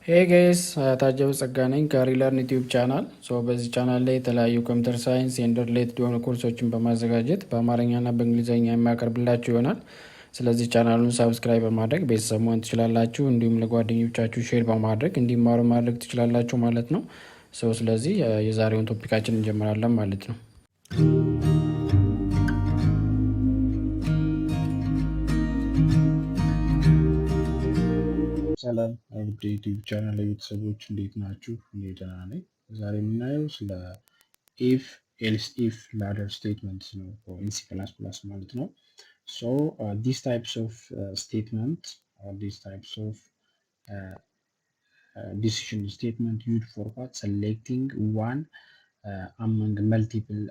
Hey guys, ታጀው ጸጋ ነኝ ከሪለርን ዩቲዩብ ቻናል። በዚህ ቻናል ላይ የተለያዩ ኮምፒውተር ሳይንስ ኤንድ ሪሌትድ የሆኑ ኮርሶችን በማዘጋጀት በአማርኛና በእንግሊዝኛ የሚያቀርብላችሁ ይሆናል። ስለዚህ ቻናሉን ሳብስክራይብ በማድረግ ቤተሰብ መሆን ትችላላችሁ። እንዲሁም ለጓደኞቻችሁ ሼር በማድረግ እንዲማሩ ማድረግ ትችላላችሁ ማለት ነው። ስለዚህ የዛሬውን ቶፒካችን እንጀምራለን ማለት ነው። ሰላም ውድ ዩቲዩብ ቻናል ቤተሰቦች እንዴት ናችሁ? እኔ ደህና ነኝ። ዛሬ የምናየው ስለ ኢፍ ኤልስ ኢፍ ላደር ስቴትመንትስ ነው ኢን ሲ ፕላስ ፕላስ ማለት ነው። ዲስ ታይፕስ ኦፍ ስቴትመንት ዲስ ታይፕስ ኦፍ decision statement used for what selecting one among multiple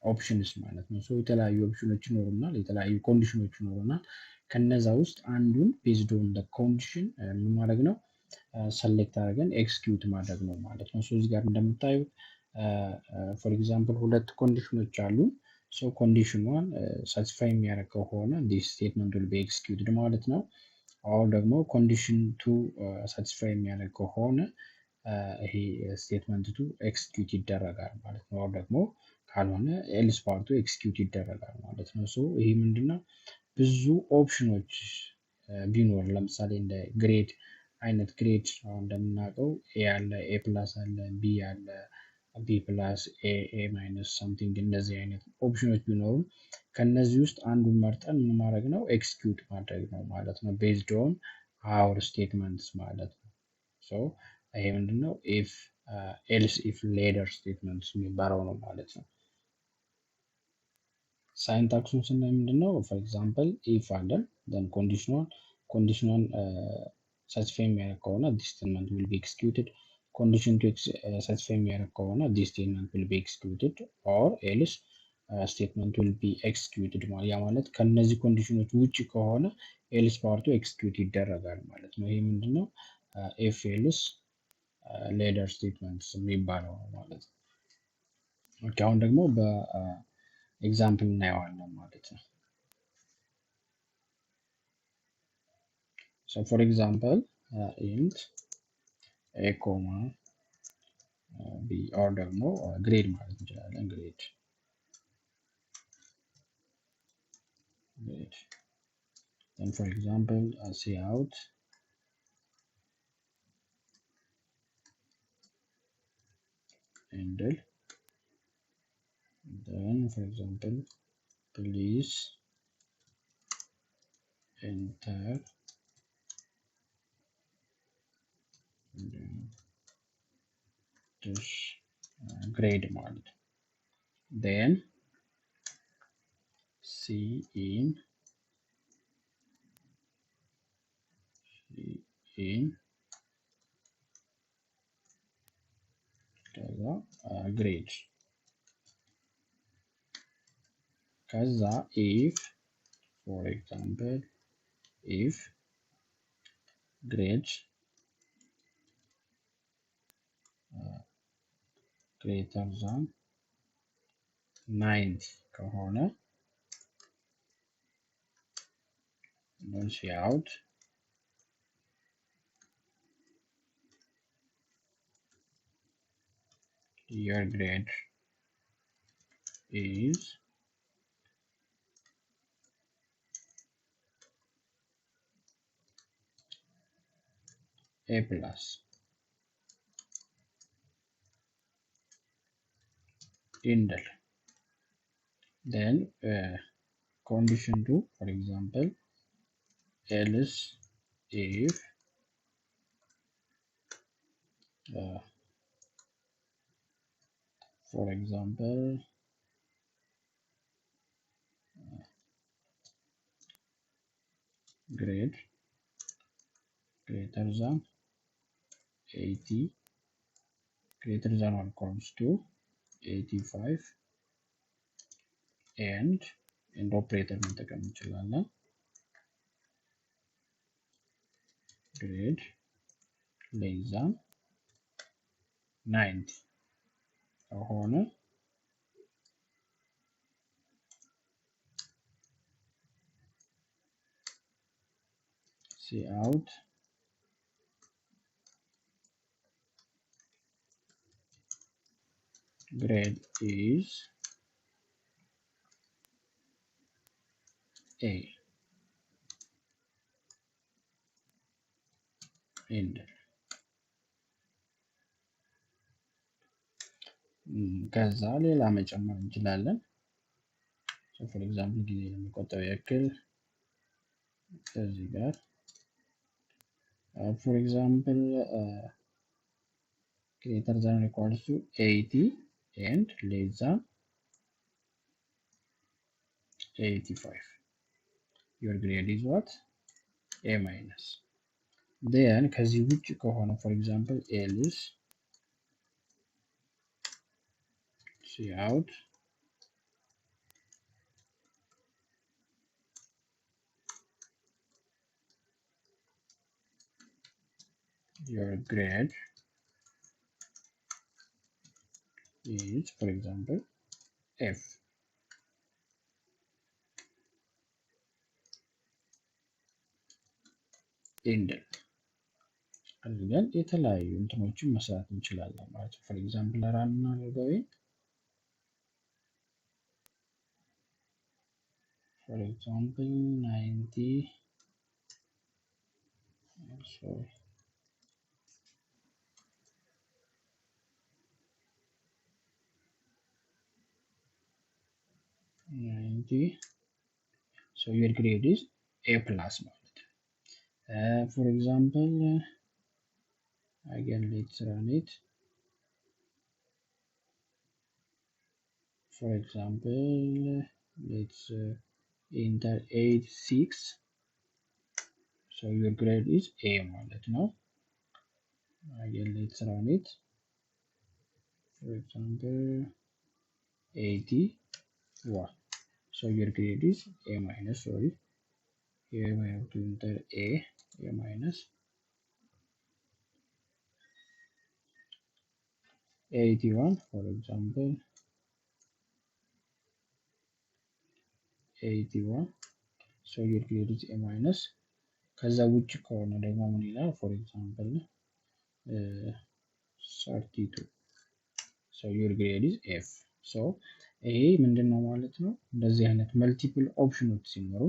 ኦፕሽንስ ማለት ነው። የተለያዩ ኦፕሽኖች ይኖሩናል፣ የተለያዩ ኮንዲሽኖች ይኖሩናል። ከነዛ ውስጥ አንዱን ቤዝድ ኦን ደ ኮንዲሽን ምን ማድረግ ነው ሰሌክት አድርገን ኤክስኪዩት ማድረግ ነው ማለት ነው። እዚህ ጋር እንደምታዩት ፎር ኤግዛምፕል ሁለት ኮንዲሽኖች አሉ። ኮንዲሽኗን ሳቲስፋይ የሚያደርግ ከሆነ ዲስ ስቴትመንት ዊል ቢ ኤክስኪዩትድ ማለት ነው። አሁን ደግሞ ኮንዲሽን ቱ ሳቲስፋይ የሚያደርግ ከሆነ ይሄ ስቴትመንት ቱ ኤክስኪዩት ይደረጋል ማለት ነው። አሁን ደግሞ ካልሆነ ኤልስ ፓርቱ ኤክስኪዩት ይደረጋል ማለት ነው። ይሄ ምንድነው ብዙ ኦፕሽኖች ቢኖር ለምሳሌ እንደ ግሬድ አይነት ግሬድ አሁን እንደምናውቀው ኤ አለ፣ ኤ ፕላስ አለ፣ ቢ አለ፣ ቢ ፕላስ፣ ኤ ማይነስ ሳምቲንግ እንደዚህ አይነት ኦፕሽኖች ቢኖሩ ከነዚህ ውስጥ አንዱን መርጠን ምን ማድረግ ነው ኤክስኪዩት ማድረግ ነው ማለት ነው። ቤዝድ ኦን አወር ስቴትመንትስ ማለት ነው። ይሄ ምንድነው ኢፍ ኤልስ ኢፍ ሌደር ስቴትመንትስ የሚባለው ነው ማለት ነው። ሳይንታክሱን ስናይ ምንድነው ፎር ኤግዛምፕል ኢፍ አለን ዘን ኮንዲሽኗን ሳቲስፋይ የሚያደርግ ከሆነ ዲስ ስቴትመንት ዊል ቢ ኤክስኪዩትድ። ኮንዲሽን ቱ ሳቲስፋይ የሚያደርግ ከሆነ ዲስ ስቴትመንት ዊል ቢ ኤክስኪዩትድ ኦር ኤልስ ስቴትመንት ዊል ቢ ኤክስኪዩትድ። ያ ማለት ከነዚህ ኮንዲሽኖች ውጭ ከሆነ ኤልስ ፓርቱ ኤክስኪዩት ይደረጋል ማለት ነው። ይሄ ምንድነው ኢፍ ኤልስ ሌደር ስቴትመንትስ የሚባለው ነው ማለት ነው። ኦኬ አሁን ደግሞ በኤግዛምፕል እናየዋለን ማለት ነው። ፎር ኤግዛምፕል ኢንት ኤ ኮማ ቢ ኦር ደግሞ ግሬድ ማለት እንችላለን። ግሬድ then for example say out handle, then for example please enter this grade ማለት then in ከዛ ግሬድ ከዛ if for example if grade greater than 90 ከሆነ then see out your grade is A plus. Indel. Then condition 2, for example, else if for example grade greater than 80 greater than or equals to 85 and operator መጠቀም እንችላለን። grade less than 90 ከሆነ see out grade is A end ከዛ ሌላ መጨመር እንችላለን። for example ጊዜ ለመቆጠብ ያክል ከዚህ ጋር for example greater than or equals to 80 and less than 85. Your grade is what? A minus. Then ከዚህ ውጭ ከሆነ for example else cout your grade is for example F. ኢንድል አድርገን የተለያዩ እንትኖችን መስራት እንችላለን ማለት ነው። for example ራን እናድርገው። for example 90 sorry 90 so your grade is A plus ማለት ነው። for example again let's run it. For example let's enter 86 so your grade is A ማለት ነው። again let's run it. For example 81 so your grade is A minus. Sorry, here we have to enter A minus. 81 for example 81 so your grade is A minus. ከዛ ውጭ ከሆነ ደግሞ ምን ይላል? for example 32 so your grade is F. so ይሄ ምንድነው ማለት ነው? እንደዚህ አይነት መልቲፕል ኦፕሽኖች ሲኖሩ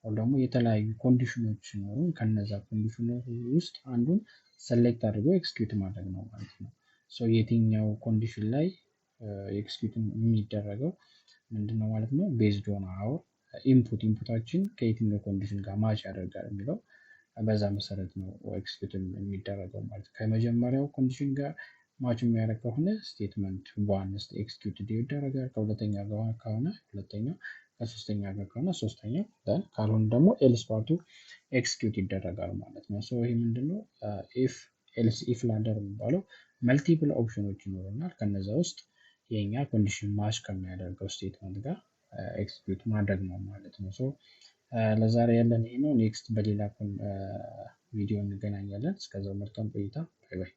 ወይ ደግሞ የተለያዩ ኮንዲሽኖች ሲኖሩ ከነዛ ኮንዲሽኖች ውስጥ አንዱን ሰሌክት አድርጎ ኤክስኪዩት ማድረግ ነው ማለት ነው። so የትኛው ኮንዲሽን ላይ ኤክስኪዩት የሚደረገው ምንድነው ማለት ነው? ቤዝድ ኦን አወር ኢንፑታችን ከየትኛው ኮንዲሽን ጋር ማች ያደርጋል የሚለው በዛ መሰረት ነው ኤክስኪዩት የሚደረገው ማለት ነው። ከመጀመሪያው ኮንዲሽን ጋር ማች የሚያደርግ ከሆነ ስቴትመንት ዋን ኤክስኪዩት ይደረጋል። ከሁለተኛ ጋር ከሆነ ሁለተኛው፣ ከሶስተኛ ጋር ከሆነ ሶስተኛው፣ ካልሆነ ደግሞ ኤልስ ፓርቱ ኤክስኪዩት ይደረጋል ማለት ነው። ሶ ይሄ ምንድነው ኢፍ ኤልስ ኢፍ ላደር የሚባለው መልቲፕል ኦፕሽኖች ይኖሩናል። ከነዛ ውስጥ የኛ ኮንዲሽን ማች ከሚያደርገው ስቴትመንት ጋር ኤክስኪዩት ማድረግ ነው ማለት ነው። ሶ ለዛሬ ያለን ይሄ ነው። ኔክስት በሌላ ቪዲዮ እንገናኛለን። እስከዛው መልካም ቆይታ። ባይ ባይ።